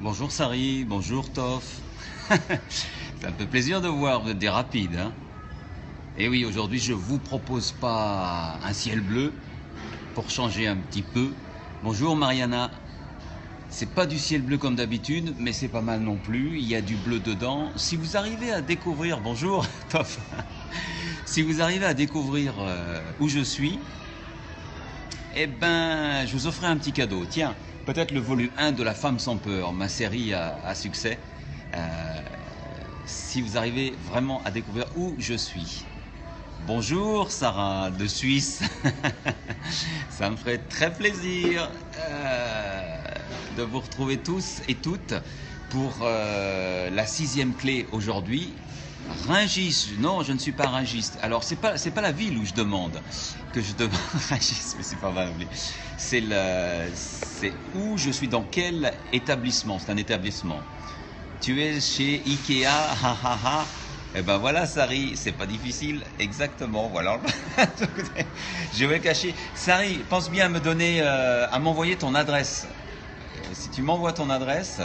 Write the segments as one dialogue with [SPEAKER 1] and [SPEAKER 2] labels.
[SPEAKER 1] Bonjour Sari, bonjour Toff. Ça me fait plaisir de voir, vous êtes des rapides. Hein. Et oui, aujourd'hui je vous propose pas un ciel bleu pour changer un petit peu. Bonjour Mariana. C'est pas du ciel bleu comme d'habitude, mais c'est pas mal non plus. Il y a du bleu dedans. Si vous arrivez à découvrir, bonjour Toff. Si vous arrivez à découvrir où je suis, eh ben, je vous offrais un petit cadeau. Tiens, peut-être le volume 1 de La Femme sans peur, ma série à succès. Si vous arrivez vraiment à découvrir où je suis. Bonjour Sarah de Suisse. Ça me ferait très plaisir de vous retrouver tous et toutes pour la 6e clé aujourd'hui. Rungis, non, je ne suis pas ringiste. Alors c'est pas la ville où je demande Rungis, mais c'est pas mal. C'est où je suis, dans quel établissement. C'est un établissement. Tu es chez Ikea, ha ha ha. Eh ben voilà, Sari, c'est pas difficile, exactement. Voilà. Je vais cacher. Sari, pense bien à me donner, à m'envoyer ton adresse. Si tu m'envoies ton adresse,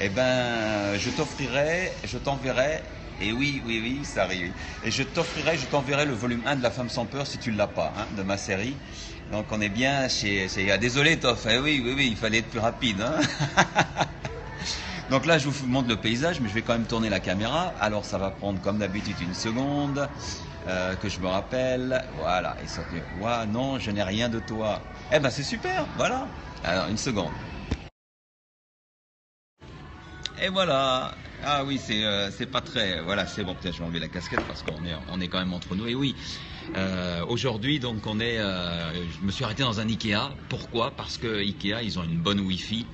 [SPEAKER 1] eh ben je t'offrirai, je t'enverrai. Et oui, ça arrive. Et je t'enverrai le volume 1 de La Femme sans peur si tu ne l'as pas, hein, de ma série. Donc on est bien chez... désolé Toff, oui, il fallait être plus rapide. Hein. Donc là je vous montre le paysage, mais je vais quand même tourner la caméra. Alors ça va prendre comme d'habitude une seconde, que je me rappelle. Voilà, et ça fait... Ouah, non, je n'ai rien de toi. Eh ben c'est super, voilà. Alors une seconde. Et voilà. Ah oui, c'est pas très... Voilà, c'est bon, peut-être je vais enlever la casquette parce qu'on est quand même entre nous. Et oui, aujourd'hui, donc je me suis arrêté dans un Ikea. Pourquoi? Parce que Ikea, ils ont une bonne Wi-Fi.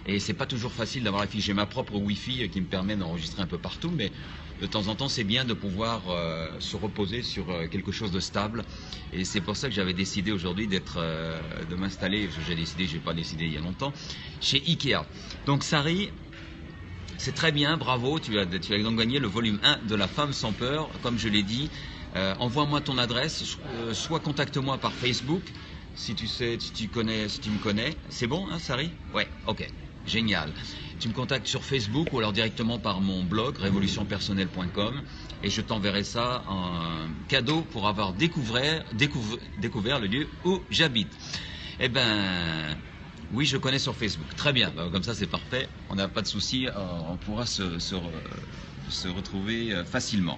[SPEAKER 1] Et c'est pas toujours facile d'avoir la Wi-Fi. J'ai ma propre Wi-Fi qui me permet d'enregistrer un peu partout, mais de temps en temps, c'est bien de pouvoir se reposer sur quelque chose de stable. Et c'est pour ça que j'avais décidé aujourd'hui de m'installer, j'ai pas décidé il y a longtemps, chez Ikea. Donc Sari... C'est très bien, bravo, tu as donc gagné le volume 1 de La Femme sans peur, comme je l'ai dit. Envoie-moi ton adresse, soit contacte-moi par Facebook, si tu me connais. C'est bon, hein, Sari? Ouais, ok, génial. Tu me contactes sur Facebook ou alors directement par mon blog, révolutionpersonnelle.com, et je t'enverrai ça en cadeau pour avoir découvert le lieu où j'habite. Eh ben... Oui, je connais sur Facebook. Très bien, comme ça c'est parfait. On n'a pas de souci, on pourra se retrouver facilement.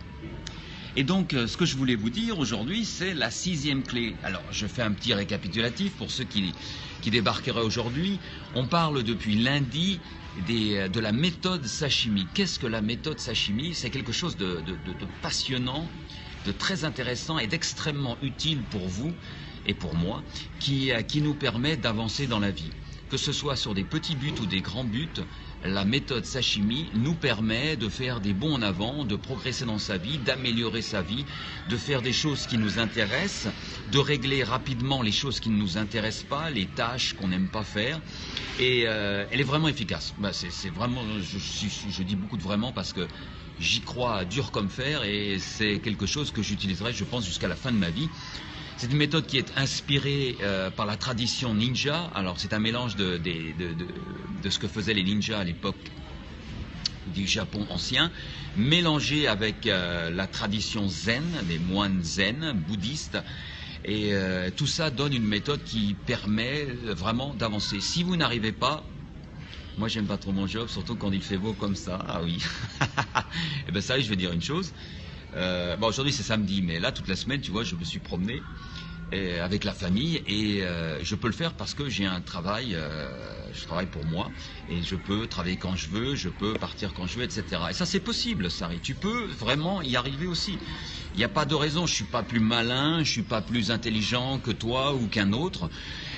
[SPEAKER 1] Et donc, ce que je voulais vous dire aujourd'hui, c'est la 6e clé. Alors, je fais un petit récapitulatif pour ceux qui débarqueraient aujourd'hui. On parle depuis lundi de la méthode sashimi. Qu'est-ce que la méthode sashimi? C'est quelque chose de passionnant, de très intéressant et d'extrêmement utile pour vous et pour moi, qui nous permet d'avancer dans la vie. Que ce soit sur des petits buts ou des grands buts, la méthode sashimi nous permet de faire des bonds en avant, de progresser dans sa vie, d'améliorer sa vie, de faire des choses qui nous intéressent, de régler rapidement les choses qui ne nous intéressent pas, les tâches qu'on n'aime pas faire. Et elle est vraiment efficace. C'est vraiment, je dis beaucoup de vraiment parce que j'y crois dur comme fer et c'est quelque chose que j'utiliserai, je pense, jusqu'à la fin de ma vie. C'est une méthode qui est inspirée par la tradition ninja. Alors c'est un mélange de ce que faisaient les ninjas à l'époque du Japon ancien, mélangé avec la tradition zen, des moines zen, bouddhistes. Et tout ça donne une méthode qui permet vraiment d'avancer. Si vous n'arrivez pas, moi j'aime pas trop mon job, surtout quand il fait beau comme ça. Ah oui. Et ben ça, je vais dire une chose. Aujourd'hui c'est samedi, mais là toute la semaine, tu vois, je me suis promené avec la famille et je peux le faire parce que j'ai un travail, je travaille pour moi et je peux travailler quand je veux, je peux partir quand je veux, etc. Et ça c'est possible, Sari, tu peux vraiment y arriver aussi. Il n'y a pas de raison, je suis pas plus malin, je suis pas plus intelligent que toi ou qu'un autre.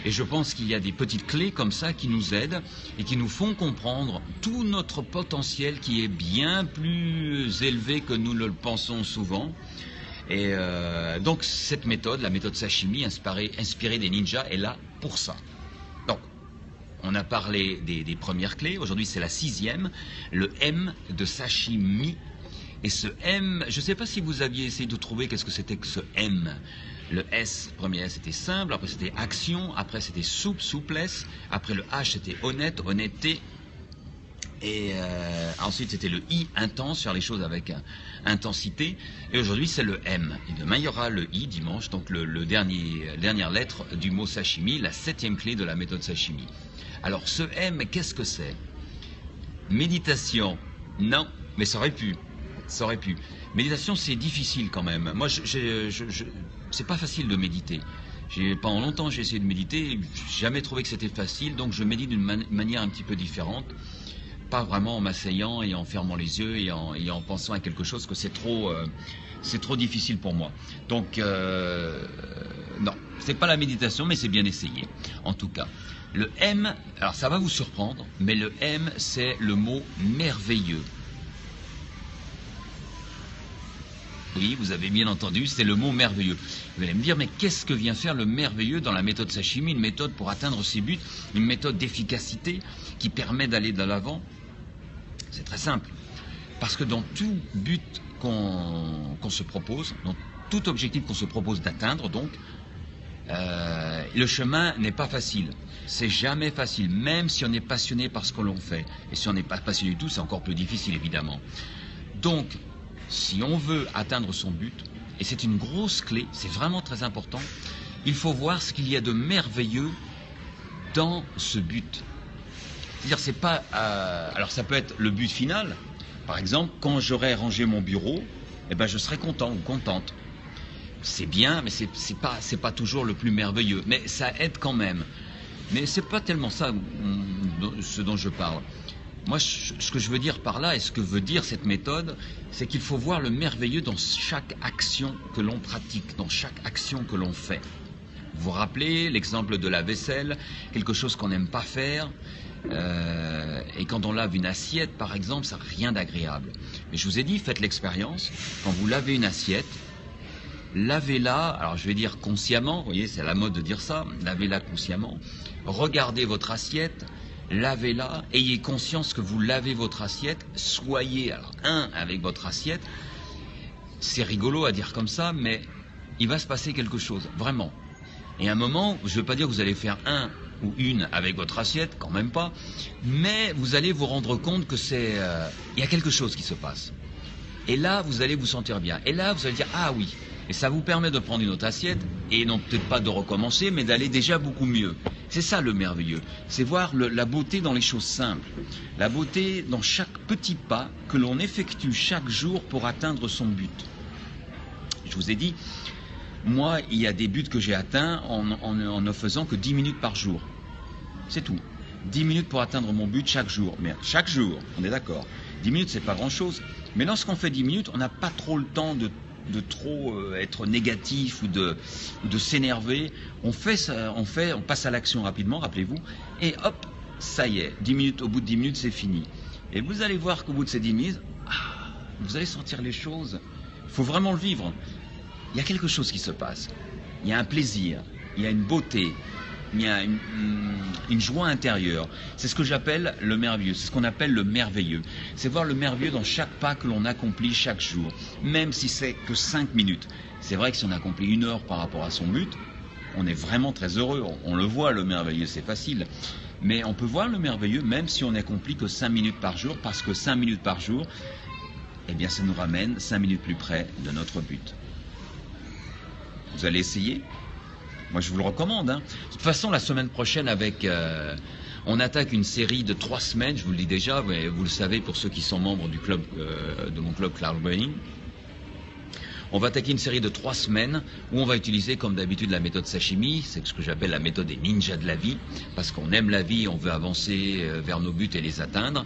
[SPEAKER 1] Et je pense qu'il y a des petites clés comme ça qui nous aident et qui nous font comprendre tout notre potentiel qui est bien plus élevé que nous ne le pensons souvent. Et donc cette méthode, la méthode sashimi, inspirée des ninjas, est là pour ça. Donc, on a parlé des premières clés. Aujourd'hui, c'est la 6e, le M de sashimi. Et ce M, je ne sais pas si vous aviez essayé de trouver qu'est-ce que c'était que ce M. Le S, premier S, c'était simple, après c'était action, après c'était souple, souplesse, après le H, c'était honnête, honnêteté. Et ensuite, c'était le I, intense, faire les choses avec intensité. Et aujourd'hui, c'est le M. Et demain, il y aura le I dimanche, donc la dernière lettre du mot sashimi, la 7e clé de la méthode sashimi. Alors, ce M, qu'est-ce que c'est? Méditation? Non, mais ça aurait pu. Ça aurait pu. Méditation, c'est difficile quand même. Moi, c'est pas facile de méditer. Pendant longtemps, j'ai essayé de méditer, j'ai jamais trouvé que c'était facile, donc je médite d'une manière un petit peu différente. Pas vraiment en m'asseyant et en fermant les yeux et en pensant à quelque chose, que c'est trop difficile pour moi. Donc, non, c'est pas la méditation, mais c'est bien essayé, en tout cas. Le M, alors ça va vous surprendre, mais le M, c'est le mot merveilleux. Oui, vous avez bien entendu, c'est le mot merveilleux. Vous allez me dire, mais qu'est-ce que vient faire le merveilleux dans la méthode sashimi, une méthode pour atteindre ses buts, une méthode d'efficacité qui permet d'aller de l'avant? C'est très simple. Parce que dans tout but qu'on se propose, dans tout objectif qu'on se propose d'atteindre, donc, le chemin n'est pas facile. C'est jamais facile, même si on est passionné par ce que l'on fait. Et si on n'est pas passionné du tout, c'est encore plus difficile, évidemment. Donc, si on veut atteindre son but, et c'est une grosse clé, c'est vraiment très important, il faut voir ce qu'il y a de merveilleux dans ce but. C'est-à-dire, c'est pas... alors, ça peut être le but final. Par exemple, quand j'aurai rangé mon bureau, eh ben, je serai content ou contente. C'est bien, mais c'est pas toujours le plus merveilleux. Mais ça aide quand même. Mais c'est pas tellement ça ce dont je parle. Moi, ce que je veux dire par là, et ce que veut dire cette méthode, c'est qu'il faut voir le merveilleux dans chaque action que l'on pratique, dans chaque action que l'on fait. Vous vous rappelez l'exemple de la vaisselle, quelque chose qu'on n'aime pas faire, et quand on lave une assiette, par exemple, ça n'a rien d'agréable. Mais je vous ai dit, faites l'expérience, quand vous lavez une assiette, lavez-la, alors je vais dire consciemment, vous voyez, c'est à la mode de dire ça, lavez-la consciemment, regardez votre assiette, lavez-la, ayez conscience que vous lavez votre assiette, soyez alors avec votre assiette. C'est rigolo à dire comme ça, mais il va se passer quelque chose, vraiment. Et à un moment, je ne veux pas dire que vous allez faire un ou une avec votre assiette, quand même pas, mais vous allez vous rendre compte que il y a quelque chose qui se passe. Et là, vous allez vous sentir bien. Et là, vous allez dire, ah oui. Et ça vous permet de prendre une autre assiette, et non peut-être pas de recommencer, mais d'aller déjà beaucoup mieux. C'est ça le merveilleux. C'est voir la beauté dans les choses simples. La beauté dans chaque petit pas que l'on effectue chaque jour pour atteindre son but. Je vous ai dit, moi, il y a des buts que j'ai atteints en ne faisant que 10 minutes par jour. C'est tout. 10 minutes pour atteindre mon but chaque jour. Mais chaque jour, on est d'accord. 10 minutes, c'est pas grand-chose. Mais lorsqu'on fait 10 minutes, on n'a pas trop le temps de trop être négatif ou de s'énerver. On passe à l'action rapidement, rappelez-vous, et hop, ça y est, 10 minutes, au bout de 10 minutes, c'est fini. Et vous allez voir qu'au bout de ces 10 minutes, vous allez sentir les choses. Il faut vraiment le vivre. Il y a quelque chose qui se passe. Il y a un plaisir, il y a une beauté, il y a une joie intérieure. C'est ce que j'appelle le merveilleux, c'est ce qu'on appelle le merveilleux. C'est voir le merveilleux dans chaque pas que l'on accomplit chaque jour, même si c'est que 5 minutes. C'est vrai que si on accomplit 1 heure par rapport à son but, on est vraiment très heureux. On le voit, le merveilleux, c'est facile. Mais on peut voir le merveilleux même si on n'accomplit que 5 minutes par jour, parce que 5 minutes par jour, eh bien ça nous ramène 5 minutes plus près de notre but. Vous allez essayer ? Moi, je vous le recommande. De toute façon, la semaine prochaine, on attaque une série de 3 semaines, je vous le dis déjà, vous le savez pour ceux qui sont membres du club, de mon club Cloud Brain. On va attaquer une série de 3 semaines où on va utiliser, comme d'habitude, la méthode sashimi. C'est ce que j'appelle la méthode des ninjas de la vie, parce qu'on aime la vie, on veut avancer vers nos buts et les atteindre.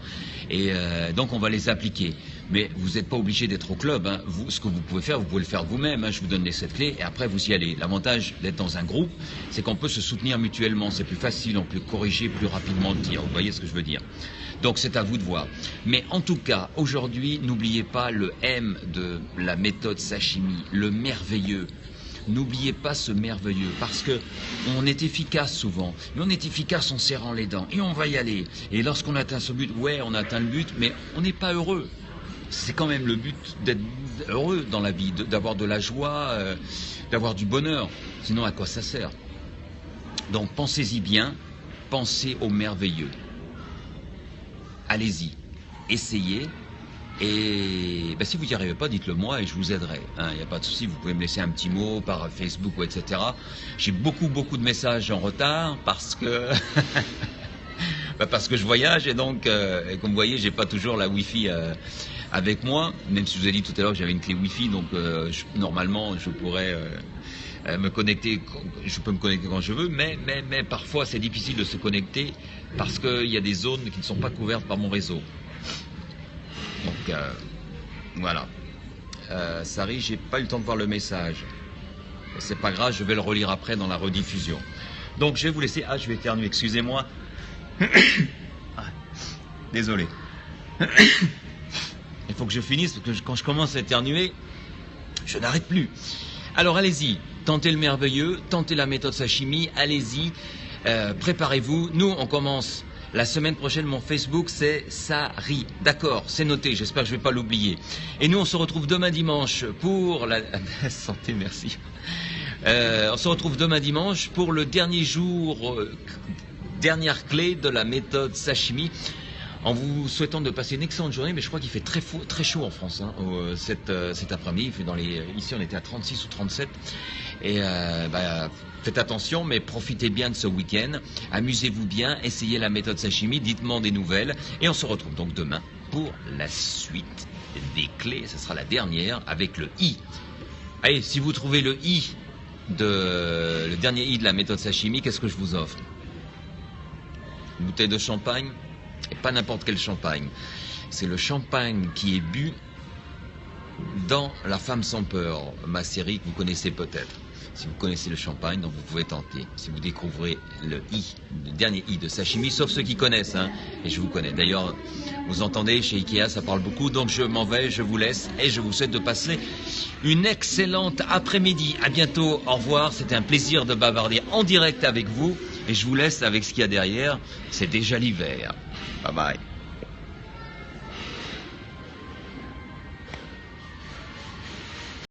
[SPEAKER 1] Et donc, on va les appliquer. Mais vous n'êtes pas obligé d'être au club. Hein. Ce que vous pouvez faire, vous pouvez le faire vous-même. Hein. Je vous donne les 7 clés et après, vous y allez. L'avantage d'être dans un groupe, c'est qu'on peut se soutenir mutuellement. C'est plus facile, on peut corriger plus rapidement le tir. Vous voyez ce que je veux dire ? Donc c'est à vous de voir. Mais en tout cas, aujourd'hui, n'oubliez pas le M de la méthode sashimi, le merveilleux. N'oubliez pas ce merveilleux, parce que on est efficace souvent, mais on est efficace en serrant les dents, et on va y aller. Et lorsqu'on atteint ce but, ouais, on atteint le but, mais on n'est pas heureux. C'est quand même le but d'être heureux dans la vie, d'avoir de la joie, d'avoir du bonheur. Sinon, à quoi ça sert ? Donc pensez-y bien, pensez au merveilleux. Allez-y. essayez. Et si vous n'y arrivez pas, dites-le moi et je vous aiderai. Il n'y a pas de souci, vous pouvez me laisser un petit mot par Facebook ou etc. J'ai beaucoup de messages en retard parce que parce que je voyage et donc, comme vous voyez, j'ai pas toujours la Wi-Fi avec moi. Même si je vous ai dit tout à l'heure que j'avais une clé Wi-Fi, donc normalement je pourrais me connecter. Je peux me connecter quand je veux, mais parfois c'est difficile de se connecter parce qu'il y a des zones qui ne sont pas couvertes par mon réseau. Donc voilà. Sari, j'ai pas eu le temps de voir le message. C'est pas grave, je vais le relire après dans la rediffusion. Donc je vais vous laisser. Je vais éternuer, excusez-moi. Désolé. Il faut que je finisse parce que quand je commence à éternuer, je n'arrête plus. Alors allez-y, tentez le merveilleux, tentez la méthode sashimi, allez-y, préparez-vous. Nous, on commence. La semaine prochaine, mon Facebook, c'est Sari. D'accord, c'est noté, j'espère que je ne vais pas l'oublier. Et nous, on se retrouve demain dimanche pour la... Santé, merci. On se retrouve demain dimanche pour le dernier jour, dernière clé de la méthode sashimi. En vous souhaitant de passer une excellente journée, mais je crois qu'il fait très chaud en France cet après-midi. Ici, on était à 36 ou 37. Et faites attention, mais profitez bien de ce week-end. Amusez-vous bien, essayez la méthode sashimi, dites-moi des nouvelles. Et on se retrouve donc demain pour la suite des clés. Ce sera la dernière avec le I. Allez, si vous trouvez le dernier I de la méthode sashimi, qu'est-ce que je vous offre? Une bouteille de champagne? Et pas n'importe quel champagne. C'est le champagne qui est bu dans La Femme sans peur, ma série que vous connaissez peut-être. Si vous connaissez le champagne, donc vous pouvez tenter. Si vous découvrez le dernier I de sashimi, sauf ceux qui connaissent, et je vous connais. D'ailleurs, vous entendez, chez Ikea, ça parle beaucoup, donc je m'en vais, je vous laisse, et je vous souhaite de passer une excellente après-midi. À bientôt, au revoir, c'était un plaisir de bavarder en direct avec vous, et je vous laisse avec ce qu'il y a derrière, c'est déjà l'hiver. Bye bye.